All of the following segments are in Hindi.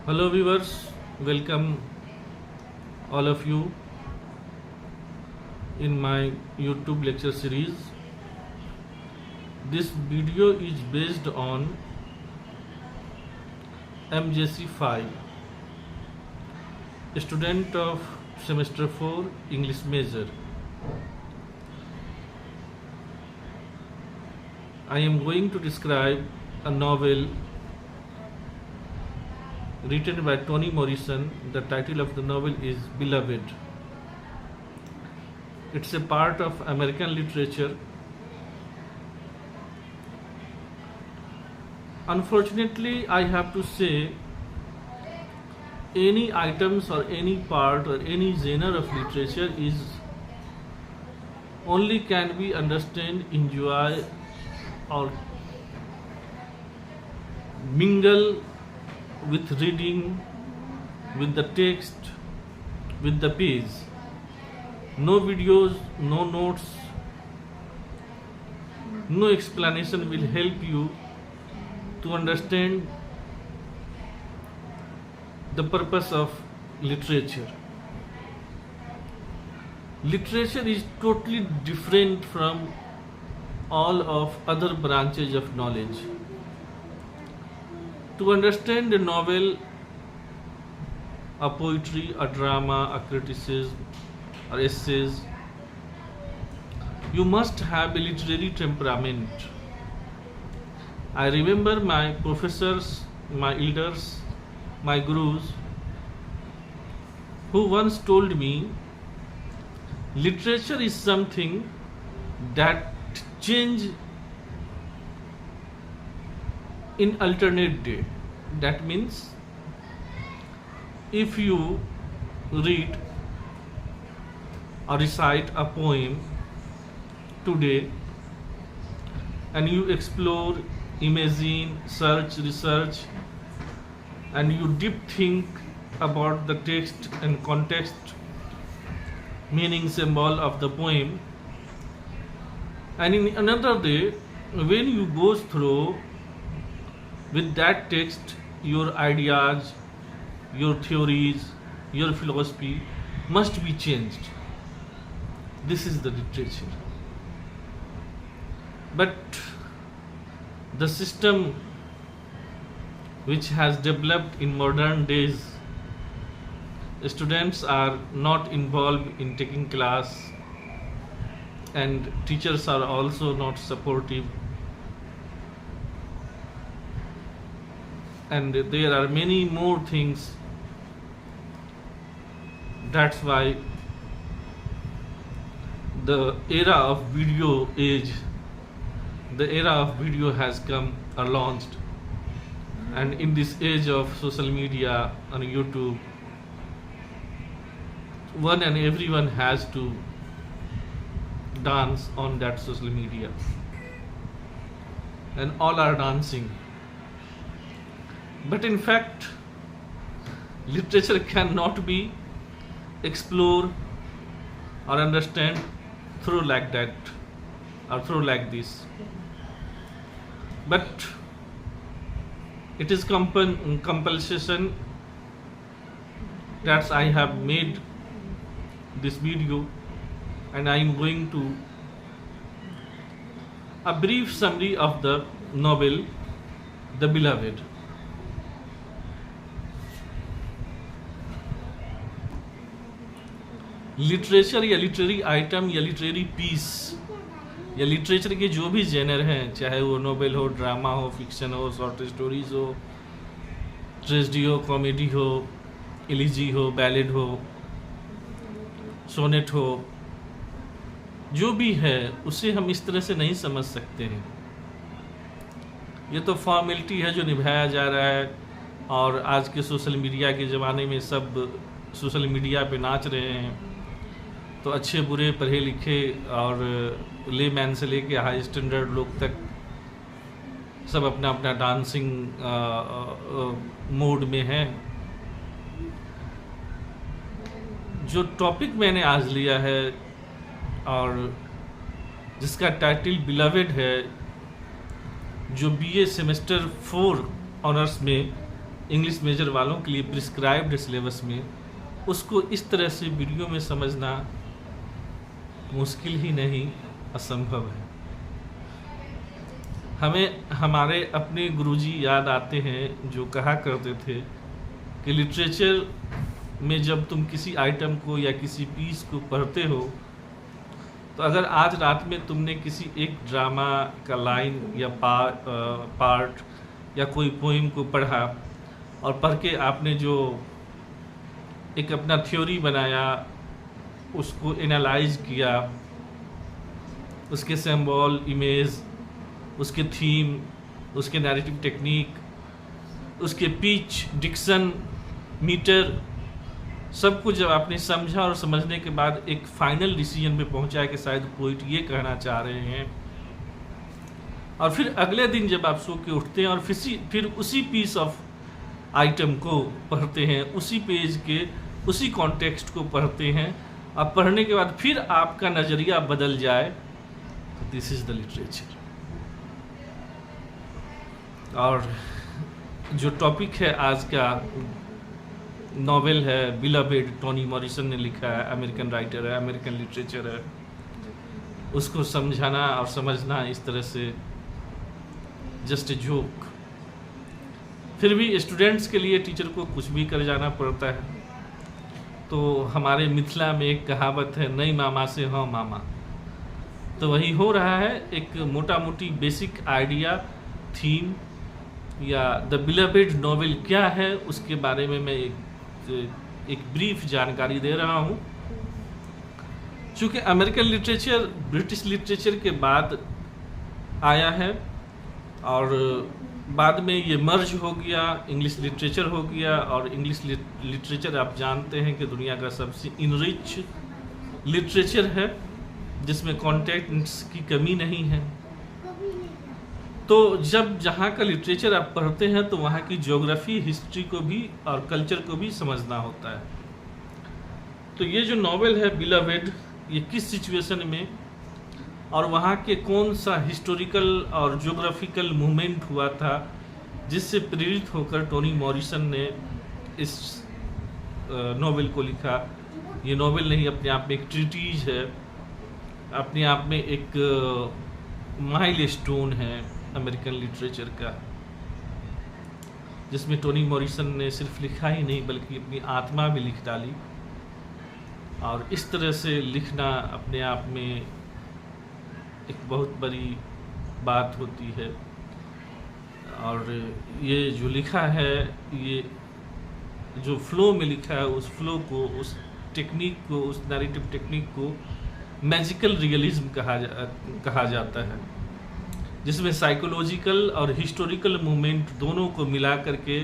Hello viewers, welcome all of you in my YouTube lecture series. This video is based on MJC 5, student of semester 4 English major. I am going to describe a novel written by Toni Morrison. The title of the novel is Beloved. It's a part of American literature. Unfortunately, I have to say, any items or any part or any genre of literature is only can be understand, enjoy, or mingle with reading, with the text, with the page. No videos, no notes, no explanation will help you to understand the purpose of literature. Literature is totally different from all of other branches of knowledge. To understand a novel, a poetry, a drama, a criticism, or essays, you must have a literary temperament. I remember my professors, my elders, my gurus, who once told me, literature is something that change in alternate day. That means if you read or recite a poem today and you explore, imagine, search, research, and you deep think about the text and context, meaning, symbol of the poem, and in another day when you go through with that text, your ideas, your theories, your philosophy must be changed. This is the literature. But the system which has developed in modern days, students are not involved in taking class and teachers are also not supportive, and there are many more things. That's why the era of video age, the era of video has come or launched, and in this age of social media and YouTube, one and everyone has to dance on that social media, and all are dancing. But in fact, literature cannot be explored or understand through like that or through like this. But it is compulsion that I have made this video, and I am going to a brief summary of the novel The Beloved. Literature या लिटरेरी आइटम या लिटरेरी पीस या लिटरेचर के जो भी जेनर हैं, चाहे वो नोवेल हो, ड्रामा हो, फिक्शन हो, शॉर्ट स्टोरीज हो, ट्रेजेडी हो, कॉमेडी हो, एलिजी हो, बैलेड हो, सोनेट हो, जो भी है उसे हम इस तरह से नहीं समझ सकते हैं. ये तो फॉर्मेलिटी है जो निभाया जा रहा है, और आज के सोशल मीडिया के ज़माने में सब सोशल मीडिया पे नाच रहे हैं. तो अच्छे बुरे पढ़े लिखे और ले मैन से लेके हाई स्टैंडर्ड लोग तक सब अपना अपना डांसिंग मोड में हैं. जो टॉपिक मैंने आज लिया है और जिसका टाइटल बिलवेड है, जो बीए सेमेस्टर 4 ऑनर्स में इंग्लिश मेजर वालों के लिए प्रिस्क्राइब्ड सिलेबस में, उसको इस तरह से वीडियो में समझना मुश्किल ही नहीं, असंभव है। हमें हमारे अपने गुरुजी याद आते हैं जो कहा करते थे कि लिटरेचर में जब तुम किसी आइटम को या किसी पीस को पढ़ते हो, तो अगर आज रात में तुमने किसी एक ड्रामा का लाइन या पार्ट या कोई पोइम को पढ़ा और पढ़ के आपने जो एक अपना थ्योरी बनाया, उसको एनालाइज किया, उसके सिंबल, इमेज, उसके थीम, उसके नैरेटिव टेक्निक, उसके पिच, डिक्शन, मीटर, सब कुछ जब आपने समझा और समझने के बाद एक फाइनल डिसीजन पे पहुंचा कि शायद पोइट ये कहना चाह रहे हैं, और फिर अगले दिन जब आप सो के उठते हैं और फिर उसी पीस ऑफ आइटम को पढ़ते हैं, उसी पेज के उसी कॉन्टेक्स्ट को पढ़ते हैं, अब पढ़ने के बाद फिर आपका नज़रिया बदल जाए, तो दिस इज़ द लिटरेचर। और जो टॉपिक है आज का, नॉवेल है बिलवेड, टोनी मॉरिसन ने लिखा है, अमेरिकन राइटर है, अमेरिकन लिटरेचर है, उसको समझाना और समझना इस तरह से जस्ट ए जोक। फिर भी स्टूडेंट्स के लिए टीचर को कुछ भी कर जाना पड़ता है। तो हमारे मिथिला में एक कहावत है, नई मामा से हाँ मामा, तो वही हो रहा है। एक मोटा मोटी बेसिक आइडिया, थीम या द बिलवेड नॉवेल क्या है उसके बारे में मैं एक ब्रीफ जानकारी दे रहा हूँ। चूँकि अमेरिकन लिटरेचर ब्रिटिश लिटरेचर के बाद आया है और बाद में ये मर्ज हो गया, इंग्लिश लिटरेचर हो गया, और इंग्लिश लिटरेचर आप जानते हैं कि दुनिया का सबसे इनरिच लिटरेचर है जिसमें कॉन्टेंट्स की कमी नहीं है। तो जब जहाँ का लिटरेचर आप पढ़ते हैं तो वहाँ की ज्योग्राफी, हिस्ट्री को भी और कल्चर को भी समझना होता है। तो ये जो नॉवेल है बिलवेड, ये किस सिचुएशन में और वहाँ के कौन सा हिस्टोरिकल और ज्योग्राफिकल मूवमेंट हुआ था जिससे प्रेरित होकर टोनी मॉरिसन ने इस नॉवेल को लिखा। ये नॉवेल नहीं, अपने आप में एक ट्रीटीज है, अपने आप में एक माइलस्टोन है अमेरिकन लिटरेचर का, जिसमें टोनी मॉरिसन ने सिर्फ लिखा ही नहीं बल्कि अपनी आत्मा भी लिख डाली। और इस तरह से लिखना अपने आप में एक बहुत बड़ी बात होती है। और ये जो लिखा है, ये जो फ्लो में लिखा है, उस फ्लो को, उस टेक्निक को, उस नैरेटिव टेक्निक को मैजिकल रियलिज्म कहा जाता है, जिसमें साइकोलॉजिकल और हिस्टोरिकल मूवमेंट दोनों को मिला करके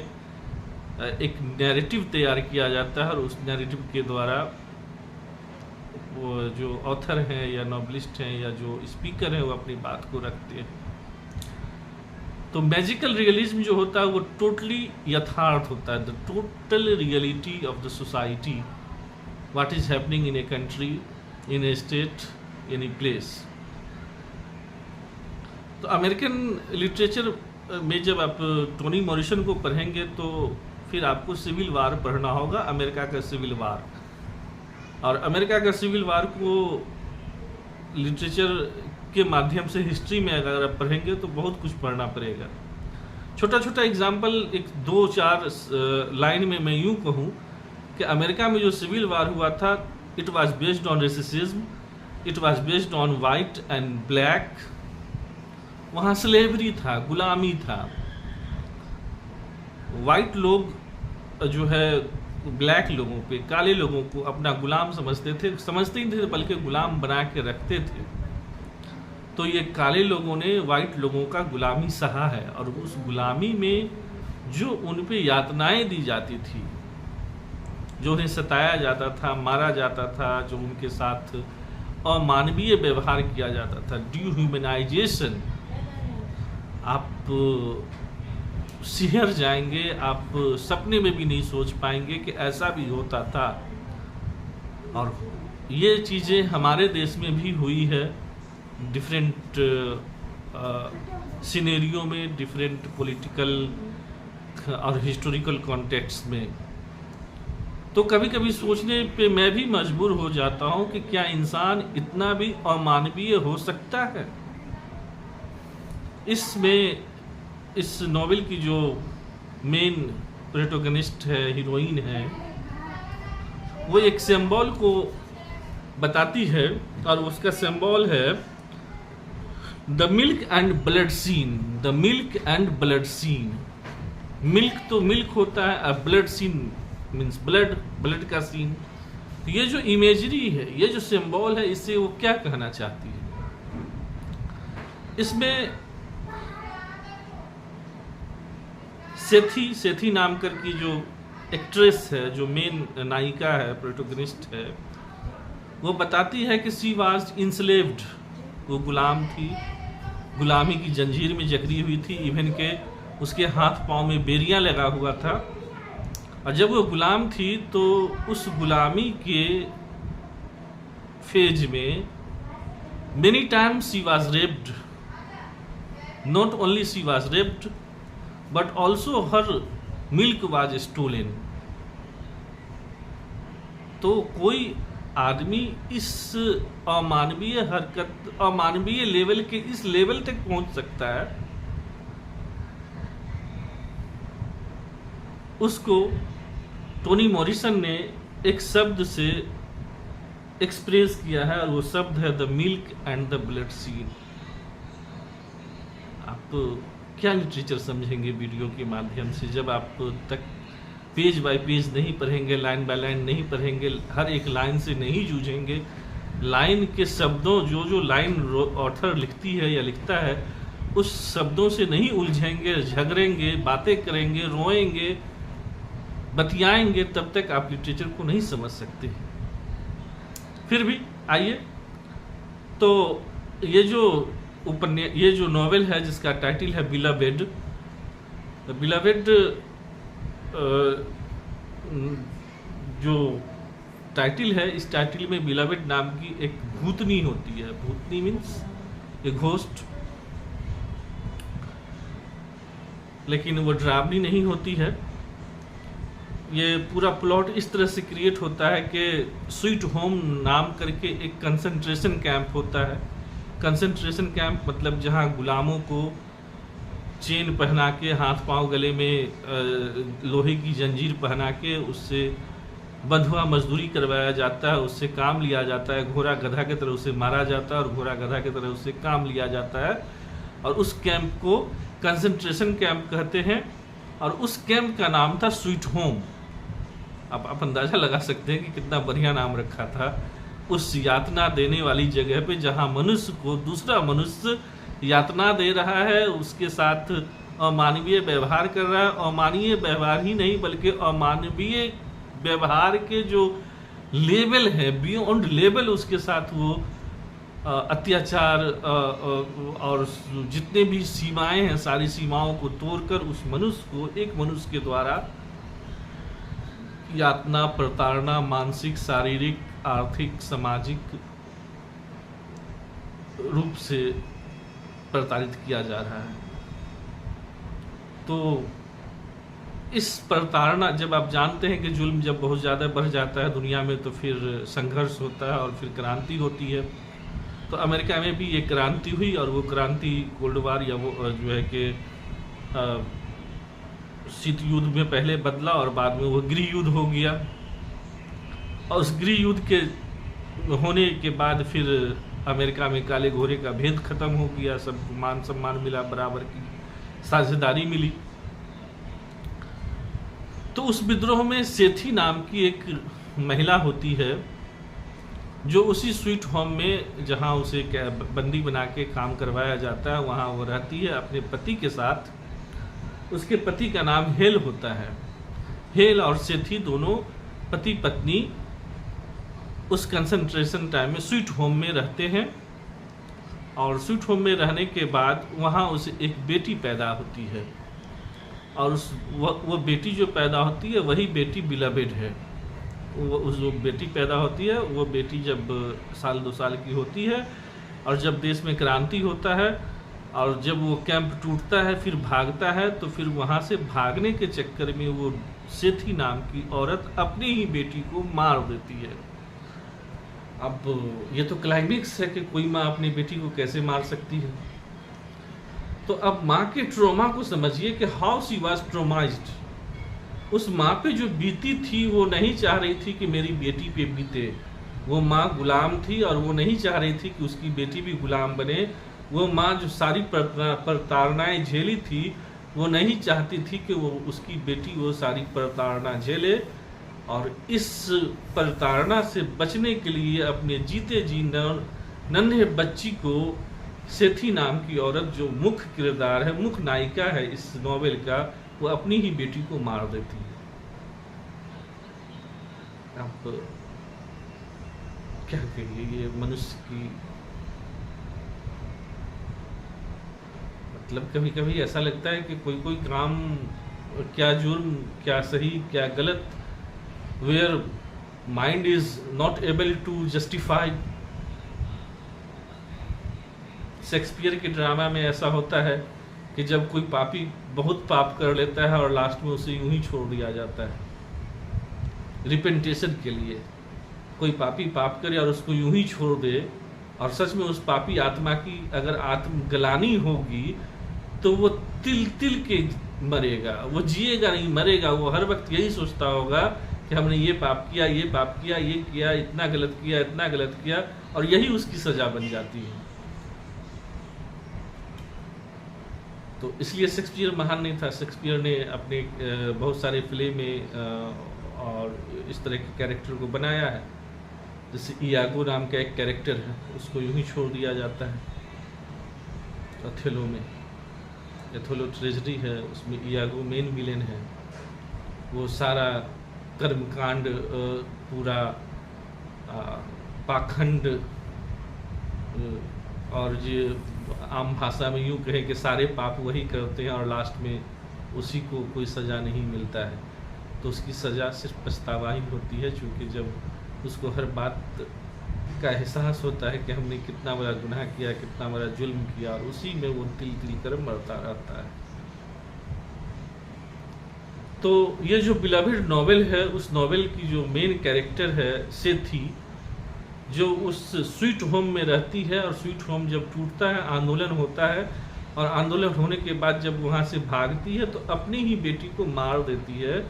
एक नैरेटिव तैयार किया जाता है। और उस नैरेटिव के द्वारा वो जो ऑथर हैं या नॉवलिस्ट हैं या जो स्पीकर हैं वो अपनी बात को रखते हैं। तो मैजिकल रियलिज्म जो होता है वो टोटली यथार्थ होता है, the total reality of the society, what is happening in a country, in A state, in a place. तो अमेरिकन लिटरेचर में जब आप टोनी मॉरिसन को पढ़ेंगे तो फिर आपको सिविल वार पढ़ना होगा, अमेरिका का सिविल वार। और अमेरिका का सिविल वार को लिटरेचर के माध्यम से हिस्ट्री में अगर आप पढ़ेंगे तो बहुत कुछ पढ़ना पड़ेगा। छोटा छोटा एग्जाम्पल, एक 2-4 लाइन में मैं यूँ कहूँ कि अमेरिका में जो सिविल वार हुआ था, it was based on racism, it was based on white and black. वहाँ स्लेवरी था, गुलामी था। वाइट लोग जो है ब्लैक लोगों पे, काले लोगों को अपना गुलाम समझते ही थे बल्कि गुलाम बना के रखते थे। तो ये काले लोगों ने वाइट लोगों का गुलामी सहा है, और उस गुलामी में जो उन पे यातनाएं दी जाती थी, जो उन्हें सताया जाता था, मारा जाता था, जो उनके साथ अमानवीय व्यवहार किया जाता था, डिह्यूमनाइजेशन, आप सिहर जाएंगे, आप सपने में भी नहीं सोच पाएंगे कि ऐसा भी होता था। और ये चीज़ें हमारे देश में भी हुई है, डिफरेंट सिनेरियो में, डिफरेंट पॉलिटिकल और हिस्टोरिकल कॉन्टेक्स्ट में। तो कभी कभी सोचने पे मैं भी मजबूर हो जाता हूँ कि क्या इंसान इतना भी अमानवीय हो सकता है। इसमें इस नॉवेल की जो मेन प्रोटोगनिस्ट है, हीरोइन है, वो एक सिंबल को बताती है और उसका सिंबल है the milk and blood scene. The milk and blood scene, milk तो मिल्क होता है, अब blood scene means blood, blood का सीन। तो ये जो इमेजरी है, ये जो सिंबल है, इससे वो क्या कहना चाहती है। इसमें सेथी नाम कर की जो एक्ट्रेस है, जो मेन नायिका है, प्रोटोगनिस्ट है, वो बताती है कि सी वाज इंस्लेव्ड, वो गुलाम थी, गुलामी की जंजीर में जकड़ी हुई थी, इवन के उसके हाथ पांव में बेरियां लगा हुआ था। और जब वो गुलाम थी तो उस गुलामी के फेज में many times she was raped, not only she was raped but also her milk was stolen. तो कोई आदमी इस अमानवीय हरकत, अमानवीय लेवल के इस लेवल तक पहुंच सकता है, उसको टोनी मॉरिसन ने एक शब्द से एक्सप्रेस किया है और वो शब्द है the milk and the blood scene. आप क्या लिटरेचर समझेंगे वीडियो के माध्यम से जब आप तक पेज बाय पेज नहीं पढ़ेंगे, लाइन बाय लाइन नहीं पढ़ेंगे, हर एक लाइन से नहीं जूझेंगे, लाइन के शब्दों, जो लाइन ऑथर लिखती है या लिखता है, उस शब्दों से नहीं उलझेंगे, झगड़ेंगे, बातें करेंगे, रोएंगे, बतियाएंगे, तब तक आप लिटरेचर को नहीं समझ सकते। फिर भी आइए, तो ये जो नॉवेल है जिसका टाइटल है बिलावेड, बिलावेड जो टाइटल है, इस टाइटल में बिलावेड नाम की एक भूतनी होती है। भूतनी मीन्स ए घोस्ट, लेकिन वो डरावनी नहीं होती है। ये पूरा प्लॉट इस तरह से क्रिएट होता है कि स्वीट होम नाम करके एक कंसंट्रेशन कैंप होता है। कंसंट्रेशन कैंप मतलब जहाँ गुलामों को चेन पहना के, हाथ पांव गले में लोहे की जंजीर पहना के उससे बंधुआ मजदूरी करवाया जाता है, उससे काम लिया जाता है, घोड़ा गधा की तरह उसे मारा जाता है और घोड़ा गधा की तरह उससे काम लिया जाता है। और उस कैंप को कंसंट्रेशन कैंप कहते हैं और उस कैंप का नाम था स्वीट होम। आप अंदाजा लगा सकते हैं कि कितना बढ़िया नाम रखा था उस यातना देने वाली जगह पे, जहां मनुष्य को दूसरा मनुष्य यातना दे रहा है, उसके साथ अमानवीय व्यवहार कर रहा है। अमानवीय व्यवहार ही नहीं बल्कि अमानवीय व्यवहार के जो लेवल है, बियॉन्ड लेवल, उसके साथ वो अत्याचार और जितने भी सीमाएं हैं, सारी सीमाओं को तोड़कर उस मनुष्य को, एक मनुष्य के द्वारा यातना, प्रताड़ना, मानसिक, शारीरिक, आर्थिक, सामाजिक रूप से प्रताड़ित किया जा रहा है। तो इस प्रताड़ना, जब आप जानते हैं कि जुल्म जब बहुत ज़्यादा बढ़ जाता है दुनिया में, तो फिर संघर्ष होता है और फिर क्रांति होती है। तो अमेरिका में भी ये क्रांति हुई और वो क्रांति कोल्ड वार या वो जो है कि शीत युद्ध में पहले बदला और बाद में वो गृह युद्ध हो गया। और उस गृह युद्ध के होने के बाद फिर अमेरिका में काले घोड़े का भेद खत्म हो गया, सबको मान सम्मान मिला, बराबर की साझेदारी मिली। तो उस विद्रोह में सेथी नाम की एक महिला होती है जो उसी स्वीट होम में, जहां उसे बंदी बना के काम करवाया जाता है, वहां वो रहती है अपने पति के साथ। उसके पति का नाम हेल होता है। हेल और सेथी दोनों पति पत्नी उस कंसंट्रेशन टाइम में स्वीट होम में रहते हैं। और स्वीट होम में रहने के बाद वहाँ उसे एक बेटी पैदा होती है और वो बेटी जो पैदा होती है वही बेटी बिलावेड है। वो जो बेटी पैदा होती है वो बेटी जब 1-2 साल की होती है और जब देश में क्रांति होता है और जब वो कैंप टूटता है फिर भागता है, तो फिर वहाँ से भागने के चक्कर में वो सेथी नाम की औरत अपनी ही बेटी को मार देती है। अब ये तो क्लाइमेक्स है कि कोई माँ अपनी बेटी को कैसे मार सकती है। तो अब माँ के ट्रॉमा को समझिए कि हाउ शी वाज ट्रोमाइज्ड। उस माँ पे जो बीती थी वो नहीं चाह रही थी कि मेरी बेटी पे बीते। वो माँ गुलाम थी और वो नहीं चाह रही थी कि उसकी बेटी भी गुलाम बने। वो माँ जो सारी प्रताड़नाएं झेली थी, वो नहीं चाहती थी कि वो उसकी बेटी वो सारी प्रताड़ना झेले। और इस प्रताड़ना से बचने के लिए अपने जीते जी नन्हे बच्ची को सेथी नाम की औरत, जो मुख्य किरदार है, मुख्य नायिका है इस नॉवेल का, वो अपनी ही बेटी को मार देती है। अब क्या कहिए, ये मनुष्य की मतलब कभी कभी ऐसा लगता है कि कोई कोई काम, क्या जुर्म, क्या सही, क्या गलत, where mind is not able to justify. Shakespeare के ड्रामा में ऐसा होता है कि जब कोई पापी बहुत पाप कर लेता है और लास्ट में उसे यूं ही छोड़ दिया जाता है रिपेंटेशन के लिए। कोई पापी पाप करे और उसको यूं ही छोड़ दे, और सच में उस पापी आत्मा की अगर आत्मग्लानि होगी तो वो तिल तिल के मरेगा, वो जिएगा नहीं, मरेगा। वो हर वक्त यही सोचता होगा कि हमने ये पाप किया, ये पाप किया, ये किया, इतना गलत किया, इतना गलत किया, और यही उसकी सजा बन जाती है। तो इसलिए शेक्सपियर महान नहीं था। शेक्सपियर ने अपने बहुत सारे प्ले में और इस तरह के कैरेक्टर को बनाया है। जैसे इयागो नाम का एक कैरेक्टर है, उसको यूं ही छोड़ दिया जाता है अथेलो में। अथेलो ट्रेजडी है, उसमें इयागो मेन विलेन है। वो सारा कर्मकांड, पूरा पाखंड, और जो आम भाषा में यूं कहें कि सारे पाप वही करते हैं और लास्ट में उसी को कोई सज़ा नहीं मिलता है। तो उसकी सज़ा सिर्फ पछतावा ही होती है, क्योंकि जब उसको हर बात का एहसास होता है कि हमने कितना बड़ा गुनाह किया, कितना बड़ा जुल्म किया, और उसी में वो तिल तिल कर मरता रहता है। तो ये जो बिलवेड नॉवेल है, उस नॉवेल की जो मेन कैरेक्टर है सेथी, जो उस स्वीट होम में रहती है, और स्वीट होम जब टूटता है, आंदोलन होता है, और आंदोलन होने के बाद जब वहाँ से भागती है तो अपनी ही बेटी को मार देती है,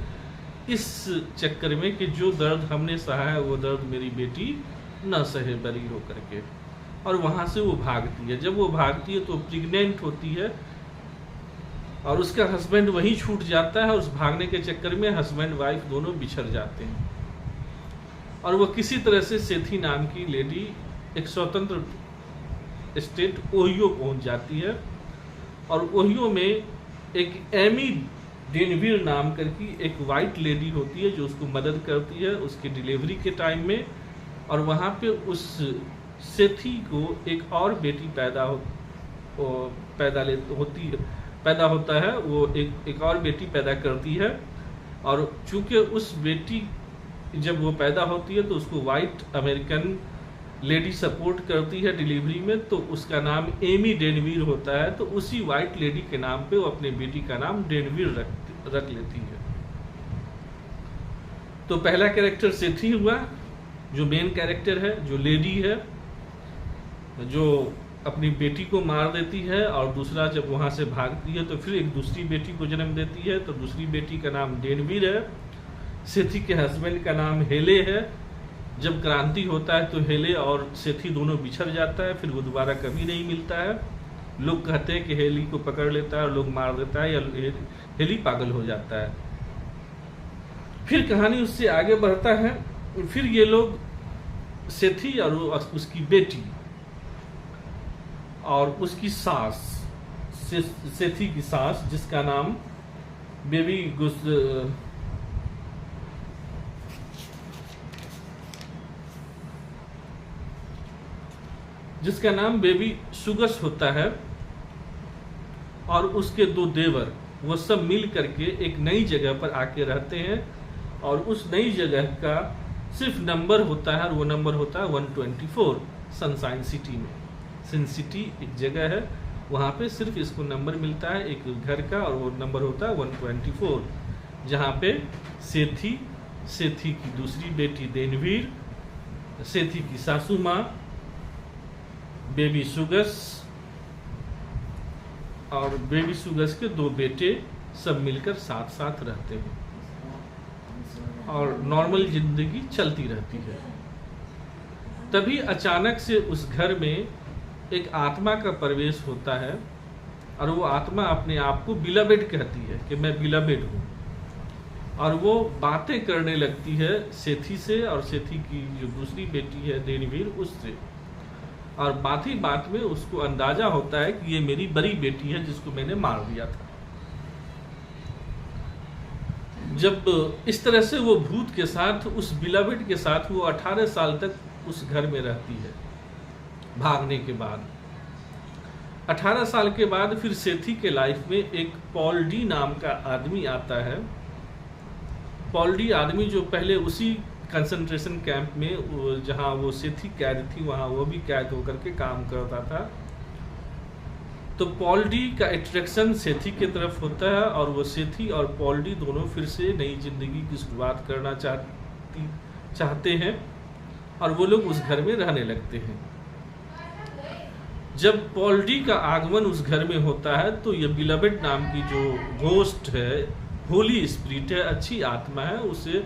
इस चक्कर में कि जो दर्द हमने सहा है वो दर्द मेरी बेटी न सहे बरी हो करके। और वहाँ से वो भागती है। जब वो भागती है तो प्रेग्नेंट होती है, और उसका हस्बैंड वहीं छूट जाता है। उस भागने के चक्कर में हस्बैंड वाइफ दोनों बिछड़ जाते हैं, और वो किसी तरह से सेथी नाम की लेडी एक स्वतंत्र स्टेट ओहियो पहुंच जाती है। और ओहियो में एक एमी डेनवीर नाम करके एक वाइट लेडी होती है जो उसको मदद करती है उसकी डिलीवरी के टाइम में। और वहाँ पे उस सेथी को एक और बेटी पैदा होता है। वो एक और बेटी पैदा करती है, और चूंकि उस बेटी जब वो पैदा होती है तो उसको वाइट अमेरिकन लेडी सपोर्ट करती है डिलीवरी में, तो उसका नाम एमी डेनवीर होता है। तो उसी वाइट लेडी के नाम पे वो अपनी बेटी का नाम डेनवीर रख लेती है। तो पहला कैरेक्टर सेथी हुआ, जो मेन कैरेक्टर है, जो लेडी है, जो अपनी बेटी को मार देती है। और दूसरा, जब वहाँ से भागती है तो फिर एक दूसरी बेटी को जन्म देती है। तो दूसरी बेटी का नाम डेनवीर है। सेथी के हस्बैंड का नाम हेले है। जब क्रांति होता है तो हेले और सेथी दोनों बिछड़ जाता है, फिर वो दोबारा कभी नहीं मिलता है। लोग कहते हैं कि हेली को पकड़ लेता है और लोग मार देता है, या हेली पागल हो जाता है। फिर कहानी उससे आगे बढ़ता है। फिर ये लोग सेथी और उसकी बेटी और उसकी सास, सेथी की सास, जिसका नाम बेबी सुगस होता है, और उसके दो देवर, वो सब मिल करके एक नई जगह पर आके रहते हैं। और उस नई जगह का सिर्फ नंबर होता है, और वो नंबर होता है 124 सनशाइन सिटी में। सन सिटी एक जगह है वहाँ पे सिर्फ इसको नंबर मिलता है एक घर का, और वो नंबर होता है 124, जहाँ पे सेथी, सेथी की दूसरी बेटी देनवीर, सेथी की सासू माँ, बेबी सुगस और बेबी सुगस के 2 बेटे सब मिलकर साथ साथ रहते हैं और नॉर्मल जिंदगी चलती रहती है। तभी अचानक से उस घर में एक आत्मा का प्रवेश होता है, और वो आत्मा अपने आप को बिलाबेड कहती है कि मैं बिलाबेड हूँ, और वो बातें करने लगती है सेथी से और सेथी की जो दूसरी बेटी है देनवीर उससे, और बात ही बात में उसको अंदाजा होता है कि ये मेरी बड़ी बेटी है जिसको मैंने मार दिया था। जब इस तरह से वो भूत के साथ, उस बिलाबेड के साथ वो 18 साल तक उस घर में रहती है भागने के बाद। 18 साल के बाद फिर सेथी के लाइफ में एक पॉल डी नाम का आदमी आता है। पॉल डी आदमी जो पहले उसी कंसंट्रेशन कैंप में जहां वो सेथी कैद थी वहां वो भी कैद होकर के काम करता था। तो पॉल डी का अट्रैक्शन सेथी की तरफ होता है, और वो सेथी और पॉल डी दोनों फिर से नई जिंदगी की शुरुआत करना चाहते हैं, और वो लोग उस घर में रहने लगते हैं। जब पॉल डी का आगमन उस घर में होता है तो ये बिलाबेड नाम की जो घोस्ट है, होली स्पिरिट है, अच्छी आत्मा है, उसे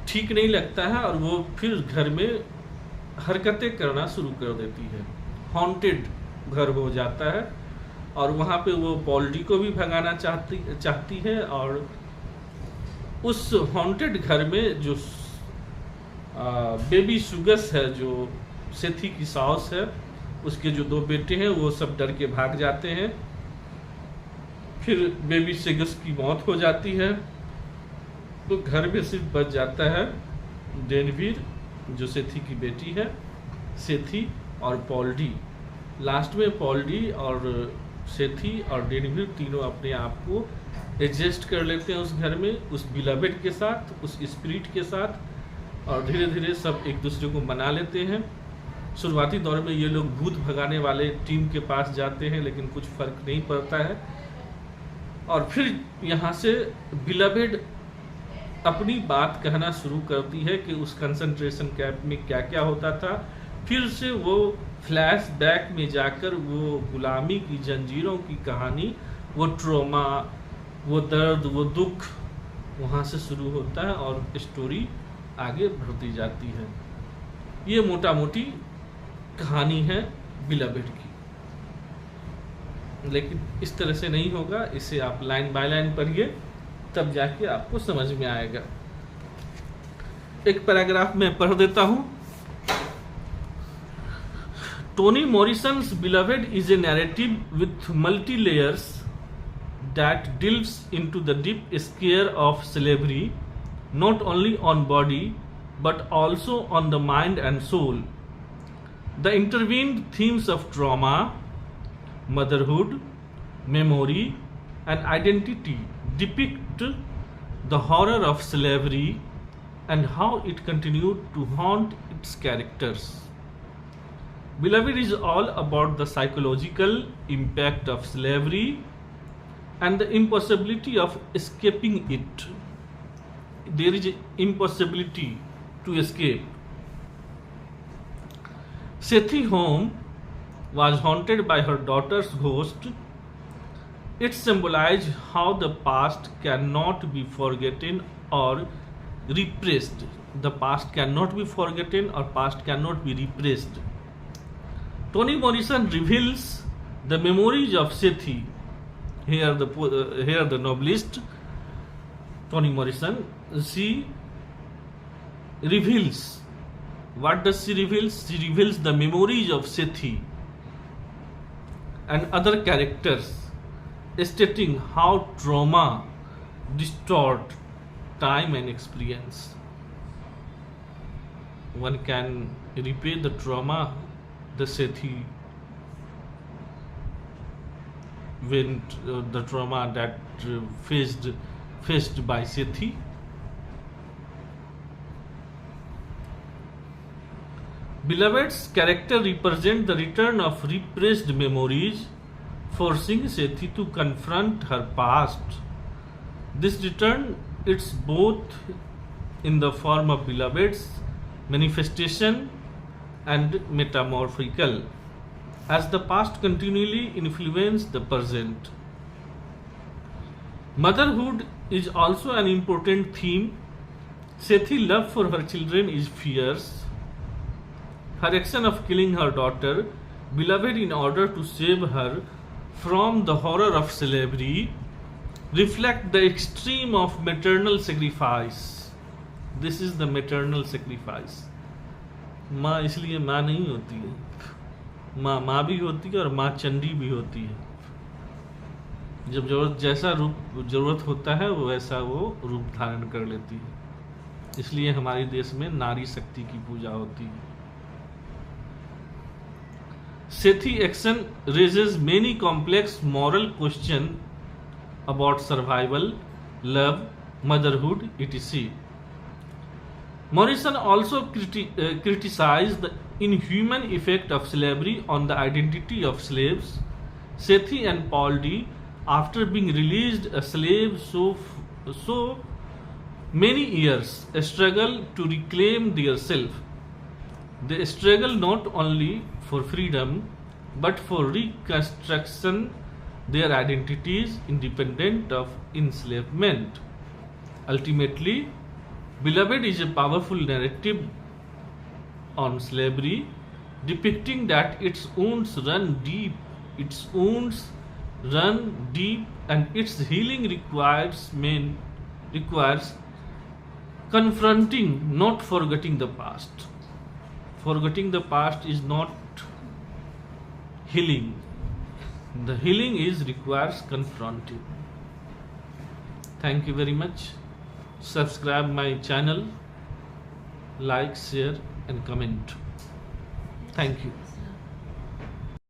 ठीक नहीं लगता है और वो फिर घर में हरकतें करना शुरू कर देती है। हॉन्टेड घर हो जाता है, और वहाँ पे वो पॉल डी को भी भगाना चाहती है, और उस हॉन्टेड घर में जो बेबी सुगस है, जो सेथी की सास है, उसके जो 2 बेटे हैं वो सब डर के भाग जाते हैं। फिर बेबी सुगस की मौत हो जाती है, तो घर में सिर्फ बच जाता है देनवीर जो सेथी की बेटी है, सेथी और पॉल डी। लास्ट में पॉल डी और सेथी और देनवीर तीनों अपने आप को एडजस्ट कर लेते हैं उस घर में, उस बिलाबेड के साथ, उस स्पिरिट के साथ, और धीरे धीरे सब एक दूसरे को मना लेते हैं। शुरुआती दौर में ये लोग भूत भगाने वाले टीम के पास जाते हैं, लेकिन कुछ फर्क नहीं पड़ता है, और फिर यहाँ से बिलाबेड अपनी बात कहना शुरू करती है कि उस कंसंट्रेशन कैंप में क्या क्या होता था। फिर से वो फ्लैशबैक में जाकर वो गुलामी की जंजीरों की कहानी, वो ट्रॉमा, वो दर्द, वो दुख वहाँ से शुरू होता है और स्टोरी आगे बढ़ती जाती है। ये मोटा मोटी कहानी है बिलाबेड की, लेकिन इस तरह से नहीं होगा, इसे आप लाइन बाय लाइन पढ़िए तब जाके आपको समझ में आएगा। एक पैराग्राफ में पढ़ देता हूं। Toni Morrison's Beloved is a narrative with multi layers that delves into the deep scare of slavery, not only on body but also on the mind and soul. The intervened themes of trauma, motherhood, memory, and identity depict the horror of slavery and how it continued to haunt its characters. Beloved is all about the psychological impact of slavery and the impossibility of escaping it. There is an impossibility to escape. Sethi home was haunted by her daughter's ghost. It symbolized how the past cannot be forgotten or repressed. The past cannot be forgotten or past cannot be repressed. Toni Morrison reveals the memories of Sethi. Here the novelist Toni Morrison, she reveals. What does she reveal? She reveals the memories of Sethi and other characters, stating how trauma distort time and experience. One can repay the trauma the Sethi when the trauma that faced by Sethi. Beloved's character represent the return of repressed memories, forcing Sethi to confront her past. This return it's both in the form of Beloved's manifestation and metamorphical, as the past continually influences the present. Motherhood is also an important theme. Sethi's love for her children is fierce. Her action of killing her daughter, beloved in order to save her from the horror of slavery, reflect the extreme of maternal sacrifice. This is the maternal sacrifice. माँ इसलिए माँ नहीं होती है, माँ माँ भी होती है और माँ चंडी भी होती है. जब जैसा रूप जरूरत होता है वो वैसा वो रूप धारण कर लेती है. इसलिए हमारे देश में नारी शक्ति की पूजा होती है. Sethi action raises many complex moral questions about survival, love, motherhood, etc. Morrison also criticized the inhuman effect of slavery on the identity of slaves. Sethi and Paul D, after being released a slave so many years, struggle to reclaim their self. They struggle not only for freedom but for reconstruction their identities independent of enslavement. Ultimately, Beloved is a powerful narrative on slavery, depicting that its wounds run deep, and its healing requires confronting, not forgetting the past. Forgetting the past is not healing. The healing requires confronting. Thank you very much. Subscribe my channel, like, share and comment. Thank you.